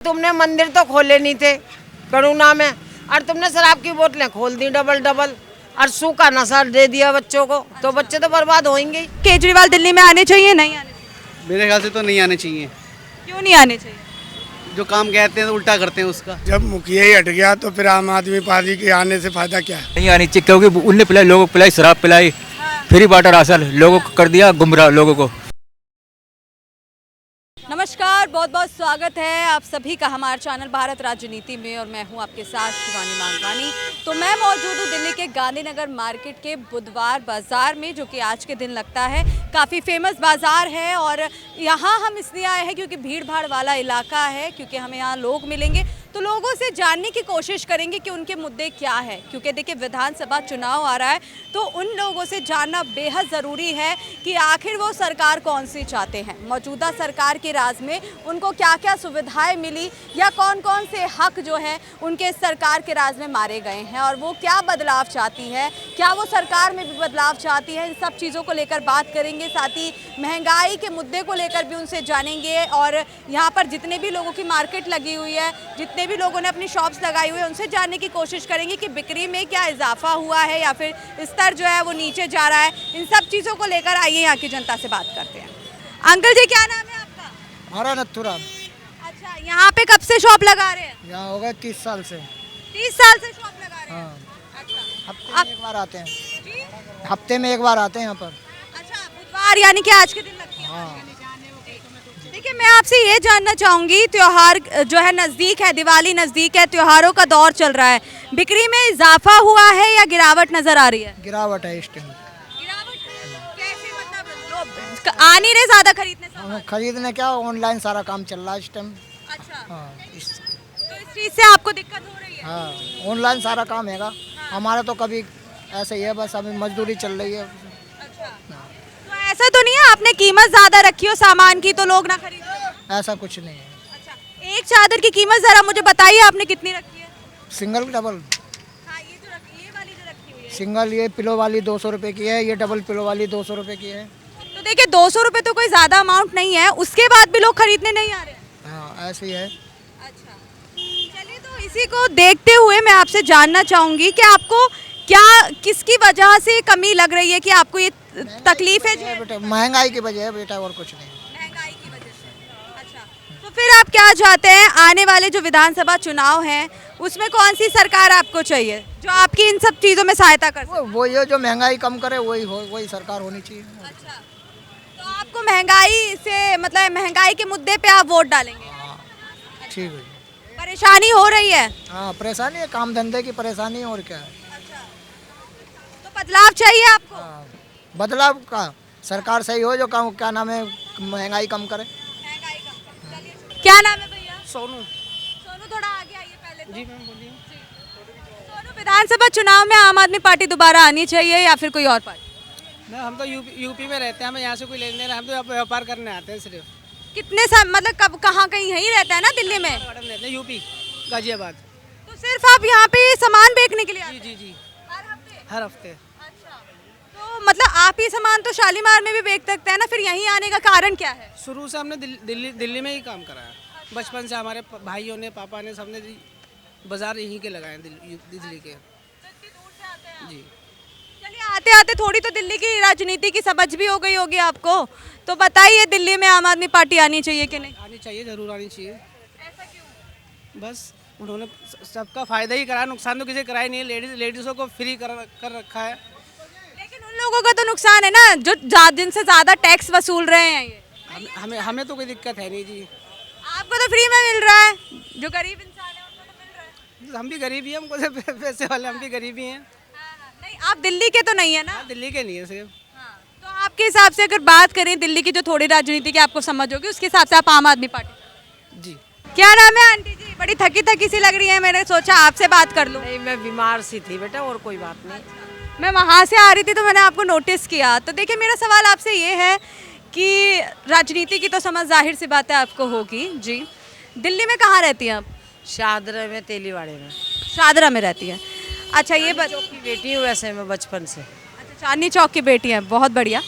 तुमने मंदिर तो खोले नहीं थे करुणा में, और तुमने शराब की बोतलें खोल दी डबल डबल, और सूखा नशा दे दिया बच्चों को, तो बच्चे तो बर्बाद होंगे। केजरीवाल दिल्ली में आने चाहिए नहीं आने चाहिए? मेरे ख्याल से तो नहीं आने चाहिए। क्यों नहीं आने चाहिए? जो काम कहते हैं तो उल्टा करते हैं उसका। जब मुखिया ही हट गया तो फिर आम आदमी पार्टी के आने से फायदा क्या है? नहीं आनी चाहिए, क्योंकि उनने पिलाई, लोगों को पिलाई, शराब पिलाई, फ्री वाटर राशन, लोगों को कर दिया गुमराह लोगों को। नमस्कार, बहुत बहुत स्वागत है आप सभी का हमारे चैनल भारत राजनीति में, और मैं हूं आपके साथ शिवानी मांगवानी। तो मैं मौजूद हूं दिल्ली के गांधीनगर मार्केट के बुधवार बाज़ार में, जो कि आज के दिन लगता है। काफ़ी फेमस बाज़ार है और यहाँ हम इसलिए आए हैं क्योंकि भीड़ भाड़ वाला इलाका है, क्योंकि हमें यहाँ लोग मिलेंगे तो लोगों से जानने की कोशिश करेंगे कि उनके मुद्दे क्या है। क्योंकि देखिए विधानसभा चुनाव आ रहा है तो उन लोगों से जानना बेहद ज़रूरी है कि आखिर वो सरकार कौन सी चाहते हैं, मौजूदा सरकार के राज में उनको क्या क्या सुविधाएं मिली, या कौन कौन से हक जो हैं उनके सरकार के राज में मारे गए हैं, और वो क्या बदलाव चाहती है, क्या वो सरकार में भी बदलाव चाहती है। इन सब चीज़ों को लेकर बात करेंगे, साथ ही महंगाई के मुद्दे को लेकर भी उनसे जानेंगे। और यहाँ पर जितने भी लोगों की मार्केट लगी हुई है, जितने भी लोगों ने अपनी शॉप्स लगाई हुई है, उनसे जानने की कोशिश करेंगे कि बिक्री में क्या इजाफा हुआ है या फिर स्तर जो है वो नीचे जा रहा है। इन सब चीज़ों को लेकर आइए यहाँ की जनता से बात करते हैं। अंकल जी, क्या नाम है आपका? हमारा नथुराम। अच्छा, यहाँ पे कब से शॉप लगा रहे हैं? यहाँ हो गए 30 साल से। 30 साल से शॉप लगा रहे हैं? अच्छा, हफ्ते में एक बार आते हैं। हफ्ते में एक बार आते हैं यहाँ पर। अच्छा, बुधवार यानी कि आज के दिन लगती है। हाँ। देखिए, मैं आपसे ये जानना चाहूँगी, त्योहार जो है नज़दीक है, दिवाली नज़दीक है, त्योहारों का दौर चल रहा है, बिक्री में इजाफा हुआ है या गिरावट नज़र आ रही है? गिरावट है इस टाइम। कैसे, मतलब लोग आ नहीं रहे ज़्यादा खरीदने सामान? खरीदने क्या, ऑनलाइन सारा काम चल रहा है इस टाइम। अच्छा, हाँ तो इस चीज़ से आपको दिक्कत हो रही है? हाँ, ऑनलाइन सारा काम हैगा। हमारा तो कभी ऐसे ही है, बस अभी मजदूरी चल रही है। अच्छा, तो ऐसा तो नहीं है आपने कीमत ज़्यादा रखी हो सामान की तो लोग ना खरीदे? ऐसा कुछ नहीं है। अच्छा, एक चादर की कीमत ज़रा मुझे बताइए, आपने कितनी रखी है? Single double? हाँ, ये वाली जो रखी हुई है। सिंगल ये पिलो वाली 200 रुपये की है, ये डबल पिलो वाली 200 रुपये की है। तो देखिए 200 रुपये तो कोई ज़्यादा अमाउंट नहीं है, उसके बाद भी लोग खरीदने नहीं आ रहे हैं। हाँ, ऐसे ही है। अच्छा, चलिए, तो इसी को देखते हुए मैं आपसे जानना चाहूँगी कि आपको क्या, किसकी वजह से कमी लग रही है कि आपको ये तकलीफें जो है? बेटा महंगाई की वजह है बेटा, और कुछ नहीं। महंगाई की वजह से। अच्छा, तो फिर आप क्या चाहते हैं आने वाले जो विधानसभा चुनाव हैं उसमें कौन सी सरकार आपको चाहिए जो आपकी इन सब चीज़ों में सहायता कर सके? वो ये जो महंगाई कम करे वही सरकार होनी चाहिए। अच्छा, तो आपको महंगाई से, मतलब महंगाई के मुद्दे पे आप वोट डालेंगे? हाँ, ठीक है। परेशानी हो रही है? हाँ, परेशानी है, काम धंधे की परेशानी, और क्या है। अच्छा, तो बदलाव चाहिए आपको? हाँ, बदलाव का सरकार सही हो, जो काम क्या नाम है, महंगाई कम करे। महंगाई कम करे। चलिए, क्या नाम है भैया? सोनू। सोनू, थोड़ा आगे आइए पहले तो। जी मैम बोलिए। सोनू, विधानसभा चुनाव में आम आदमी पार्टी दोबारा आनी चाहिए या फिर कोई और पार्टी? हम तो यूपी में रहते हैं, हमें यहाँ से कोई लेने देना, हम तो यहाँ पे व्यापार करने आते हैं सिर्फ। कितने मतलब कब, कहाँ, कहीं यहीं रहता है ना दिल्ली में? रहते हैं यूपी गाजियाबाद। तो सिर्फ आप यहाँ पे सामान बेचने के लिए आते जी हैं? जी जी, हर हफ्ते? हर हफ्ते। अच्छा, तो मतलब आप ही सामान तो शालीमार में भी बेच सकते हैं ना, फिर यहीं आने का कारण क्या है? शुरू से हमने दिल्ली में ही काम करा है। बचपन से हमारे भाइयों ने, पापा ने, सबने बाजार यहीं के लगाए हैं, दिल्ली के। जी, चलिए, आते आते थोड़ी तो दिल्ली की राजनीति की समझ भी हो गई होगी आपको, तो बताइए दिल्ली में आम आदमी पार्टी आनी चाहिए कि नहीं? आनी चाहिए, जरूर आनी चाहिए। ऐसा क्यों? बस उन्होंने सबका फायदा ही करा, नुकसान तो किसी कराया नहीं है। लेडीज़ों को फ्री कर रखा है। लेकिन उन लोगों का तो नुकसान है ना जो जिनसे ज़्यादा टैक्स वसूल रहे हैं ये। हमें तो कोई दिक्कत है नहीं जी। आपको तो फ्री में मिल रहा है, जो गरीब इंसान है उनको तो मिल रहा है। हम भी गरीब ही हैं, हमको तो पैसे वाले, हम भी गरीब ही हैं। नहीं, आप दिल्ली के तो नहीं है ना? दिल्ली के नहीं है सिर्फ। तो आपके हिसाब से अगर बात करें दिल्ली की जो थोड़ी राजनीति की आपको समझ होगी, उसके हिसाब से आप आम आदमी पार्टी? जी। क्या नाम है आंटी जी? बड़ी थकी थकी सी लग रही है, मैंने सोचा आपसे बात कर लूं। नहीं, मैं बीमार सी थी बेटा, और कोई बात नहीं। मैं वहाँ से आ रही थी तो मैंने आपको नोटिस किया। तो देखिए, मेरा सवाल आपसे ये है कि राजनीति की तो समझ जाहिर सी बात है आपको होगी जी। दिल्ली में कहाँ रहती हैं आप? शादरा में, तेलीवाड़े में। शादरा में रहती है। अच्छा, ये की बेटी हूँ वैसे मैं बचपन से। अच्छा, चांदनी चौक की बेटी है, बहुत बढ़िया।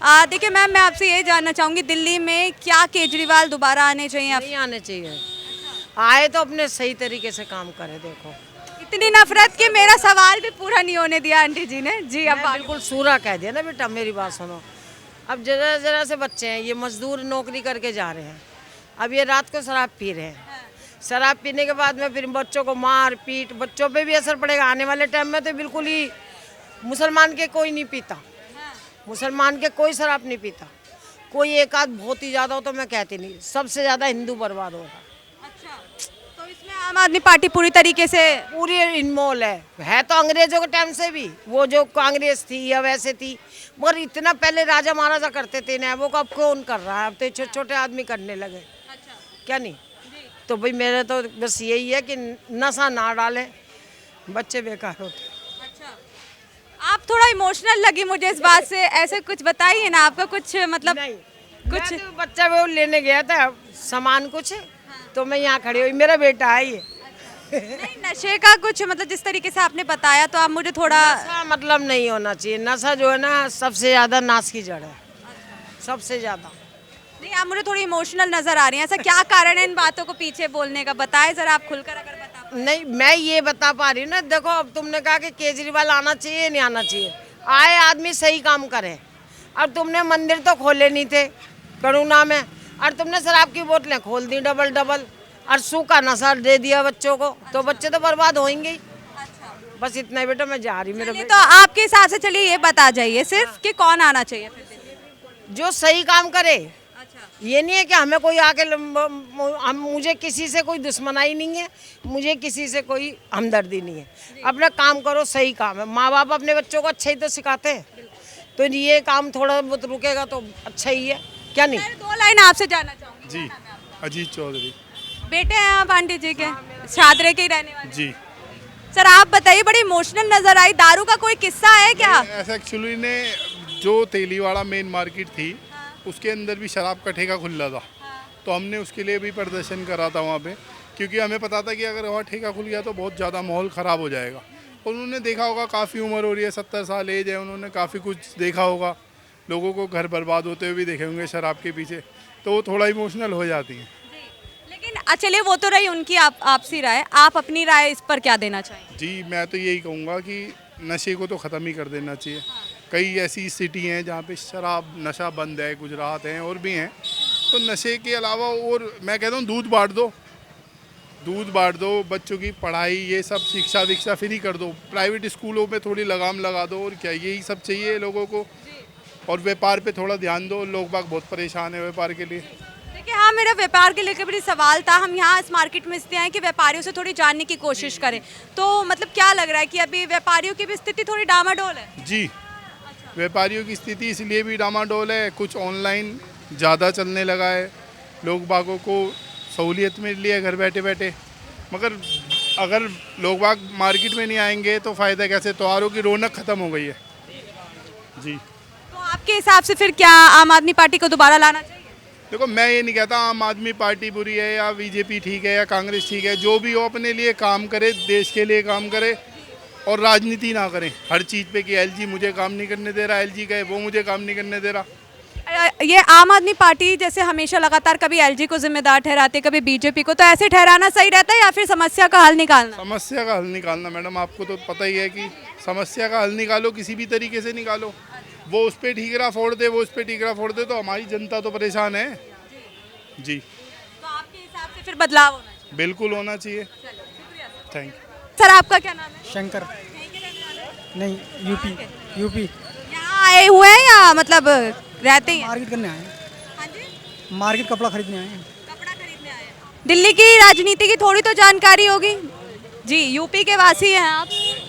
देखिए मैम, मैं आपसे ये जानना चाहूँगी दिल्ली में क्या केजरीवाल दोबारा आने चाहिए? नहीं आने चाहिए। आए तो अपने सही तरीके से काम करे। देखो इतनी नफरत कि मेरा सवाल भी पूरा नहीं होने दिया आंटी जी ने। जी अब मैं बिल्कुल सूरा कह दिया ना बेटा, मेरी बात सुनो। अब जरा जरा से बच्चे हैं, ये मजदूर नौकरी करके जा रहे हैं, अब ये रात को शराब पी रहे हैं। शराब पीने के बाद में फिर बच्चों को मार पीट, बच्चों पे भी असर पड़ेगा। आने वाले टाइम में तो बिल्कुल ही मुसलमान के कोई नहीं पीता, मुसलमान के कोई शराब नहीं पीता। कोई एक आध बहुत ही ज़्यादा हो तो मैं कहती नहीं, सबसे ज़्यादा हिंदू बर्बाद हो रहा। अच्छा, तो इसमें आम आदमी पार्टी पूरी तरीके से पूरी इन्वॉल्व है तो अंग्रेजों के टाइम से भी, वो जो कांग्रेस थी या वैसे थी, मगर इतना पहले राजा महाराजा करते थे ना, वो कब कौन कर रहा है? अब तो छोटे छोटे आदमी करने लगे। क्या नहीं? तो भाई मेरा तो बस यही है कि नशा ना डालें, बच्चे बेकार होते। आप थोड़ा इमोशनल लगी मुझे इस बात से, ऐसे कुछ बताइए ना, आपका कुछ मतलब नहीं कुछ मैं तो बच्चा वो लेने गया था सामान कुछ, तो मैं यहाँ खड़ी हुई, मेरा बेटा है ये। नहीं, नशे का कुछ मतलब जिस तरीके से आपने बताया, तो आप मुझे थोड़ा नशा मतलब नहीं होना चाहिए। नशा जो है ना सबसे ज़्यादा नाश की जड़ है, सबसे ज़्यादा। नहीं, आप मुझे थोड़ी इमोशनल नजर आ रही हैं। ऐसा क्या कारण है इन बातों को पीछे बोलने का? बताएं जरा, आप खुलकर अगर बता पाएं। नहीं मैं ये बता पा रही हूँ ना, देखो अब तुमने कहा कि केजरीवाल आना चाहिए, नहीं आना चाहिए। आए आदमी सही काम करे। और तुमने मंदिर तो खोले नहीं थे करुणा में, और तुमने शराब की बोतलें खोल दी डबल डबल, और सूखा नशा दे दिया बच्चों को, तो बच्चे तो बर्बाद होंगे ही। बस इतना ही बेटा, मैं जा रही मेरे चलिए, तो आपके हिसाब से चलिए ये बता जाइए सिर्फ कि कौन आना चाहिए फिर दिल्ली में? जो सही काम करे। अच्छा, ये नहीं है कि हमें कोई आके मुझे किसी से कोई दुश्मनाई नहीं है, मुझे किसी से कोई हमदर्दी नहीं है। अपना काम करो, सही काम है। माँ बाप अपने बच्चों को अच्छा ही तो सिखाते हैं, तो ये काम थोड़ा बहुत रुकेगा तो अच्छा ही है। क्या नहीं? मैं 2 लाइन आपसे जानना चाहूंगी। जी, अजीत चौधरी। बेटे हैं आप आंटी जी के, शादरे के ही रहने वाले? जी, सर आप बताइए, बड़ी इमोशनल नजर आई, दारू का कोई किस्सा है क्या? ऐसा एक्चुअली ने जो तेलीवाड़ा मेन मार्केट थी, उसके अंदर भी शराब का ठेका खुल रहा था, तो हमने उसके लिए भी प्रदर्शन करा था वहाँ पे, क्योंकि हमें पता था कि अगर वहाँ ठेका खुल गया तो बहुत ज़्यादा माहौल ख़राब हो जाएगा। और उन्होंने देखा होगा, काफ़ी उम्र हो रही है, 70 साल एज है, उन्होंने काफ़ी कुछ देखा होगा, लोगों को घर बर्बाद होते हुए भी देखे होंगे शराब के पीछे, तो वो थोड़ा इमोशनल हो जाती हैं। लेकिन चलिए वो तो रही उनकी आपसी राय, आप अपनी राय इस पर क्या देना चाहेंगे? जी, मैं तो यही कहूँगा कि नशे को तो ख़त्म ही कर देना चाहिए। कई ऐसी सिटी हैं जहाँ पे शराब नशा बंद है, गुजरात हैं और भी हैं, तो नशे के अलावा और मैं कहता हूँ दूध बांट दो, बच्चों की पढ़ाई ये सब शिक्षा दीक्षा फ्री कर दो, प्राइवेट स्कूलों में थोड़ी लगाम लगा दो, और क्या यही सब चाहिए लोगों को। और व्यापार पे थोड़ा ध्यान दो, लोग बाग बहुत परेशान है व्यापार के लिए। देखिए, हाँ, मेरा व्यापार के लेकर भी सवाल था। हम यहाँ इस मार्केट में इसलिए हैं कि व्यापारियों से थोड़ी जानने की कोशिश करें, तो मतलब क्या लग रहा है कि अभी व्यापारियों की भी स्थिति थोड़ी डामाडोल है? जी, व्यापारियों की स्थिति इसलिए भी डामाडोल है, कुछ ऑनलाइन ज़्यादा चलने लगा है, लोग बागों को सहूलियत मिल रही है घर बैठे बैठे, मगर अगर लोग बाग मार्केट में नहीं आएंगे तो फ़ायदा कैसे? त्योहारों की रौनक ख़त्म हो गई है। जी, तो आपके हिसाब से फिर क्या आम आदमी पार्टी को दोबारा लाना चाहिए? देखो, मैं ये नहीं कहता आम आदमी पार्टी बुरी है या बीजेपी ठीक है या कांग्रेस ठीक है, जो भी हो अपने लिए काम करे, देश के लिए काम करे, और राजनीति ना करें हर चीज़ पे कि एलजी मुझे काम नहीं करने दे रहा, एलजी का है वो मुझे काम नहीं करने दे रहा। ये आम आदमी पार्टी जैसे हमेशा लगातार कभी एलजी को जिम्मेदार ठहराते, कभी बीजेपी को, तो ऐसे ठहराना सही रहता है या फिर समस्या का हल निकालना? समस्या का हल निकालना मैडम, आपको तो पता ही है कि समस्या का हल निकालो, किसी भी तरीके से निकालो। वो उस पर ठीकरा फोड़ दे, वो उस पर ठीकरा फोड़ दे, तो हमारी जनता तो परेशान है। जी, तो आपके हिसाब से फिर बदलाव होना चाहिए? बिल्कुल होना चाहिए। Thank you. सर आपका क्या नाम है? शंकर। नहीं, यूपी। यहाँ आए हुए हैं या मतलब रहते हैं? मार्केट करने आए हैं, हाँ जी, मार्केट कपड़ा खरीदने आए हैं। कपड़ा खरीदने आए हैं। दिल्ली की राजनीति की थोड़ी तो जानकारी होगी जी, यूपी के वासी हैं आप,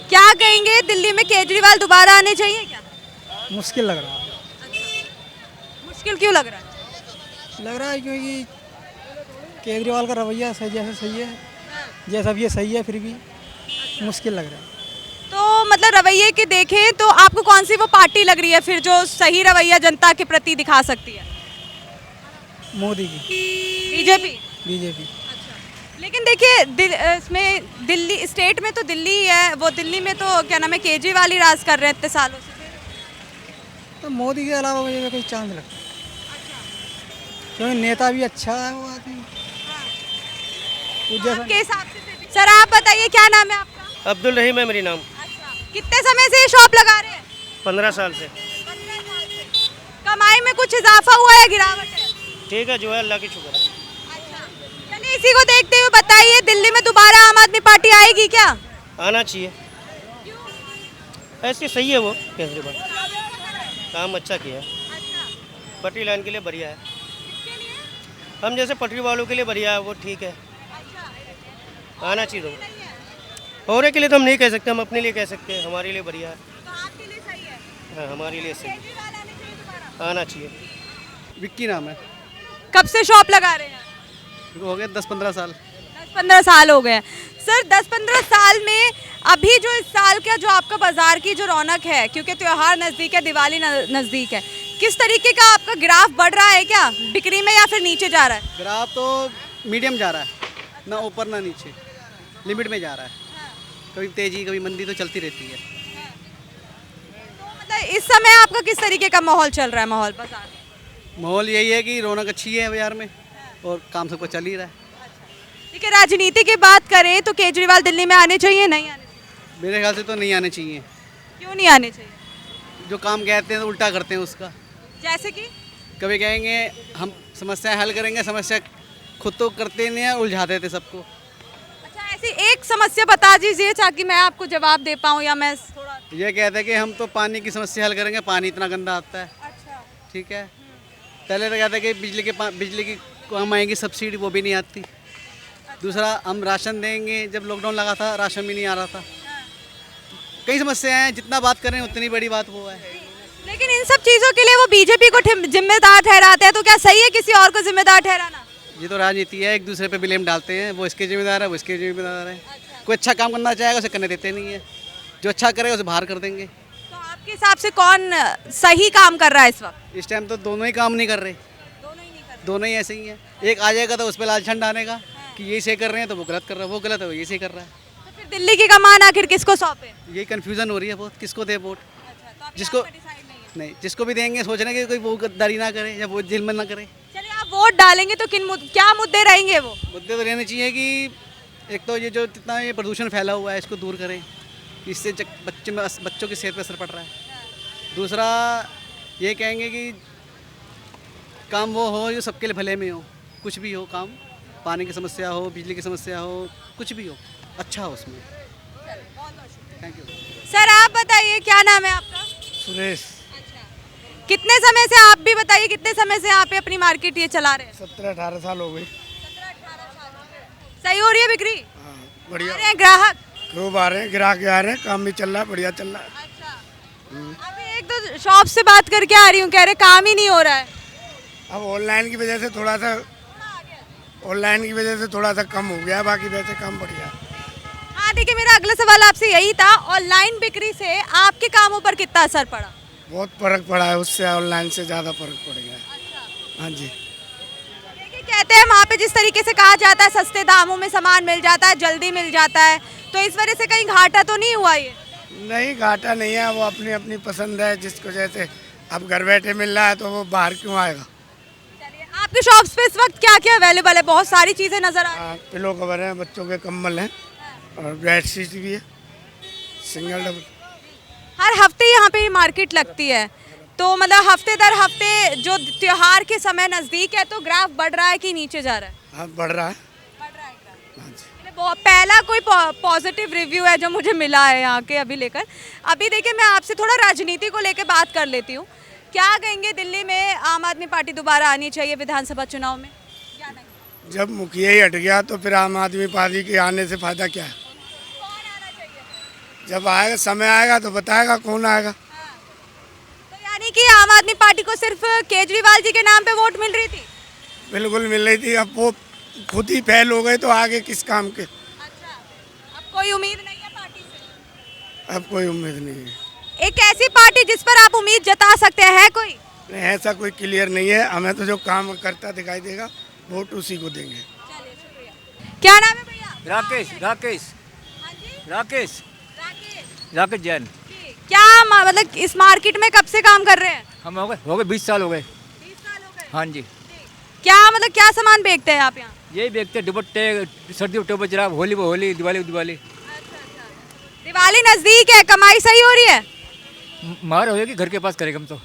क्या कहेंगे, दिल्ली में केजरीवाल दोबारा आने चाहिए क्या? मुश्किल लग रहा है। मुश्किल क्यों लग रहा है? क्योंकि केजरीवाल का रवैया सही है, जैसा भी ये सही है, फिर भी मुश्किल लग रहा है। तो मतलब रवैये के देखें तो आपको कौन सी वो पार्टी लग रही है फिर जो सही रवैया जनता के प्रति दिखा सकती है? मोदी की। बीजेपी। लेकिन देखिए इसमें दिल्ली स्टेट में तो दिल्ली ही है, वो दिल्ली में तो क्या नाम है केजरीवाल ही राज कर रहे हैं इतने सालों से, तो मोदी के अलावा मुझे कोई चांस लगता है, क्योंकि नेता भी अच्छा है वो आदमी, कुछ जैसा के हिसाब से सर आप बताइए क्या नाम है आपका? अब्दुल रहीम है मेरी नाम। अच्छा, कितने समय से ये शॉप लगा रहे हैं? 15 साल से। कमाई में कुछ इजाफा हुआ या गिरावट है? ठीक है, जो है अल्लाह की शुक्र है। चलिए इसी को देखते हुए बताइए, दिल्ली में दोबारा आम आदमी पार्टी आएगी क्या? आना चाहिए, ऐसे सही है वो केजरीवाल, काम अच्छा किया है, पटरी लाइन के लिए बढ़िया है, हम जैसे पटरी वालों के लिए बढ़िया है वो, ठीक है, आना चाहिए। तो और के लिए तो हम नहीं कह सकते, हम अपने लिए कह सकते हैं, हमारे लिए बढ़िया है। हाँ, हमारे लिए सही है, आना चाहिए। विक्की नाम है। कब से शॉप लगा रहे हैं? हो गए 10-15 साल। 10-15 साल हो गए हैं। सर 10-15 साल में अभी जो इस साल का जो आपका बाजार की जो रौनक है, क्योंकि त्योहार नज़दीक है, दिवाली नज़दीक है, किस तरीके का आपका ग्राफ बढ़ रहा है क्या बिक्री में या फिर नीचे जा रहा है? ग्राफ तो मीडियम जा रहा है, ना ऊपर ना नीचे, लिमिट में जा रहा है। कभी तेजी कभी मंदी तो चलती रहती है। तो मतलब इस समय आपका किस तरीके का माहौल चल रहा है, माहौल बाजार? माहौल यही है कि रौनक अच्छी है बाजार में और काम सबको चल ही रहा है। ठीक है, राजनीति की बात करें तो केजरीवाल दिल्ली में आने चाहिए, नहीं आने चाहिए? मेरे ख्याल से तो नहीं आने चाहिए। क्यों नहीं आने चाहिए? जो काम कहते हैं तो उल्टा करते हैं उसका। जैसे कि कभी कहेंगे हम समस्याएं हल करेंगे, समस्या खुद तो करते नहीं है, उलझा देते सबको। अच्छा, ऐसी एक समस्या बता दीजिए ताकि मैं आपको जवाब दे पाऊँ, या मैं थोड़ा। ये कहते हैं कि हम तो पानी की समस्या हल करेंगे, पानी इतना गंदा आता है। अच्छा, ठीक है, पहले तो कहते हैं कि बिजली की कम आएगी सब्सिडी, वो भी नहीं आती। दूसरा, हम राशन देंगे, जब लॉकडाउन लगा था राशन भी नहीं आ रहा था। कई समस्याएं हैं, जितना बात करें उतनी बड़ी बात वो है। लेकिन इन सब चीज़ों के लिए वो बीजेपी को जिम्मेदार ठहराते हैं, तो क्या सही है किसी और को जिम्मेदार ठहराना? ये तो राजनीति है, एक दूसरे पे ब्लेम डालते हैं, वो इसके जिम्मेदार है, वो इसके जिम्मेदार है। कोई अच्छा काम करना चाहेगा उसे करने देते नहीं है, जो अच्छा करेगा उसे बाहर कर देंगे। तो आपके हिसाब से कौन सही काम कर रहा है इस वक्त? इस टाइम तो दोनों ही काम नहीं कर रहे, दोनों ही ऐसे ही हैं। एक आ जाएगा तो उस पर लालछन डालेगा कि ये सही कर रहे हैं तो वो गलत कर रहा है, वो गलत है वो ये सही कर रहा है। तो फिर दिल्ली की कमान आखिर किसको सौंपे? यही कन्फ्यूज़न हो रही है बहुत, किसको दे वोट। जिसको नहीं, जिसको भी देंगे सोच रहे हैं कि कोई वो गद्दारी ना करे या वो जेल में ना करे। चलिए, आप वोट डालेंगे तो क्या मुद्दे रहेंगे वो? मुद्दे तो रहने चाहिए कि एक तो ये जो इतना ये प्रदूषण फैला हुआ है इसको दूर करें, इससे बच्चों की सेहत पर असर पड़ रहा है। दूसरा, ये कहेंगे कि काम वो हो जो सबके लिए भले में हो, कुछ भी हो काम, पानी की समस्या हो, बिजली की समस्या हो, कुछ भी हो, अच्छा हो उसमें। Thank you. सर आप बताइए क्या नाम है आपका? सुरेश। कितने समय से, आप भी बताइए कितने समय से यहाँ पे अपनी मार्केट ये चला रहे हैं? 17-18 साल हो गए। सही हो रही है बिक्री? हाँ, बढ़िया। आ रहे हैं ग्राहक? खूब आ रहे हैं, ग्राहक आ रहे हैं, काम भी चल रहा है, बढ़िया चल रहा है। अभी एक दो शॉप से बात करके आ रही हूँ, कह रहे काम ही नहीं हो रहा है। अब ऑनलाइन की वजह से थोड़ा सा कम हो गया, बाकी वैसे काम बढ़िया है। हाँ ठीक है, मेरा अगला सवाल आपसे यही था, ऑनलाइन बिक्री से आपके कामों पर कितना असर पड़ा? बहुत फर्क पड़ा है, उससे ऑनलाइन से ज़्यादा फर्क पड़ गया है। हाँ जी। देखिए, कहते हैं वहाँ पे जिस तरीके से कहा जाता है सस्ते दामों में सामान मिल जाता है, जल्दी मिल जाता है, तो इस वजह से कहीं घाटा तो नहीं हुआ ये? नहीं, घाटा नहीं है, वो अपनी अपनी पसंद है, जिसको जैसे अब घर बैठे मिल रहा है तो वो बाहर क्यों आएगा। आपके शॉप्स पे इस वक्त क्या क्या अवेलेबल है? बहुत सारी चीज़ें नज़र आ रही हैं। पिलो कवर है, बच्चों के कंबल हैं और बेडशीट भी है, सिंगल डबल। हर हफ्ते यहाँ पे मार्केट लगती है, तो मतलब हफ्ते दर हफ्ते जो त्योहार के समय नज़दीक है तो ग्राफ बढ़ रहा है कि नीचे जा रहा है? हाँ, बढ़ रहा है। हाँ जी। पहला कोई पॉजिटिव रिव्यू है जो मुझे मिला है यहाँ के अभी लेकर। अभी देखिए, मैं आपसे थोड़ा राजनीति को लेकर बात कर लेती हूँ। क्या कहेंगे, दिल्ली में आम आदमी पार्टी दोबारा आनी चाहिए विधानसभा चुनाव में? जब मुखिया ही हट गया तो फिर आम आदमी पार्टी के आने से फायदा क्या है? जब आएगा, समय आएगा तो बताएगा कौन आएगा। तो यानी कि आम आदमी पार्टी को सिर्फ केजरीवाल जी के नाम पे वोट मिल रही थी? बिल्कुल मिल रही थी, अब वो खुद ही फेल हो गए तो आगे किस काम के। अच्छा, अब कोई उम्मीद नहीं है पार्टी से? अब कोई उम्मीद नहीं है। एक ऐसी पार्टी जिस पर आप उम्मीद जता सकते हैं कोई? नहीं, ऐसा कोई क्लियर नहीं है, हमें तो जो काम करता दिखाई देगा वोट उसी को देंगे। चलिए, शुक्रिया। क्या नाम है भैया? राकेश हाँ जी? राकेश राकेश। राकेश जैन। क्या मतलब इस मार्केट में कब से काम कर रहे हैं? हम हो गए 20 साल हो गए। 20 साल हो गए। हाँ जी। क्या मतलब क्या सामान बेचते हैं आप यहाँ? यही बेचते दुपट्टे, सर्दी के टोपे, जरा होली वो होली, दिवाली दिवाली। दिवाली नजदीक है, कमाई सही हो रही है? मार होगी घर के पास करेंगे हम तो,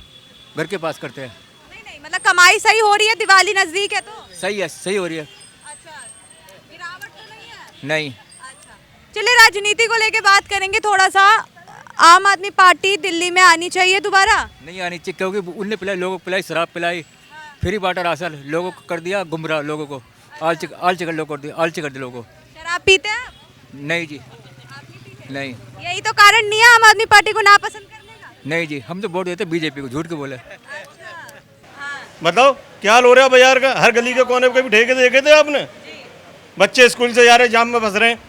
घर के पास करते हैं। नहीं नहीं, मतलब कमाई सही हो रही है, दिवाली नजदीक है तो? सही है, सही हो रही है। अच्छा, गिरावट तो नहीं है? नहीं। अच्छा, चलिए राजनीति को लेके बात करेंगे थोड़ा सा। आम आदमी पार्टी दिल्ली में आनी चाहिए दोबारा? नहीं आनी चाहिए, क्योंकि उनने पिलाई, लोगों को पिलाई, शराब पिलाई, फ्री बाटा राशन, लोगों को कर दिया गुमराह, लोगों को आलची कर लोगों को, आलची कर दिया लोगों को। शराब पीते हैं आप? नहीं जी, नहीं यही तो कारण नहीं है आम आदमी पार्टी को नापसंद करने का? नहीं जी, हम तो वोट देते बीजेपी को, झूठ के बोले। बताओ क्या हाल हो रहा है बाजार का, हर गली के कोने पे कभी ठेके देखे थे आपने? बच्चे स्कूल से जा रहे जाम में फंस रहे हैं,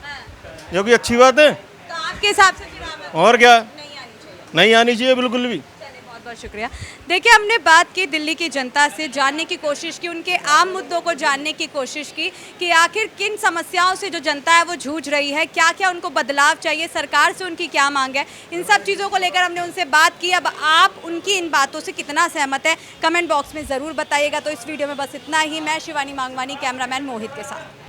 जो कि अच्छी बात है। तो आपके हिसाब से गिरावट और क्या, नहीं आनी चाहिए? नहीं आनी चाहिए बिल्कुल भी। चलिए, बहुत बहुत शुक्रिया। देखिए, हमने बात की दिल्ली की जनता से, जानने की कोशिश की, उनके आम मुद्दों को जानने की कोशिश की कि आखिर किन समस्याओं से जो जनता है वो जूझ रही है, क्या क्या उनको बदलाव चाहिए, सरकार से उनकी क्या मांग है। इन सब चीज़ों को लेकर हमने उनसे बात की। अब आप उनकी इन बातों से कितना सहमत है, कमेंट बॉक्स में ज़रूर बताइएगा। तो इस वीडियो में बस इतना ही। मैं शिवानी मांगवानी, कैमरामैन मोहित के साथ।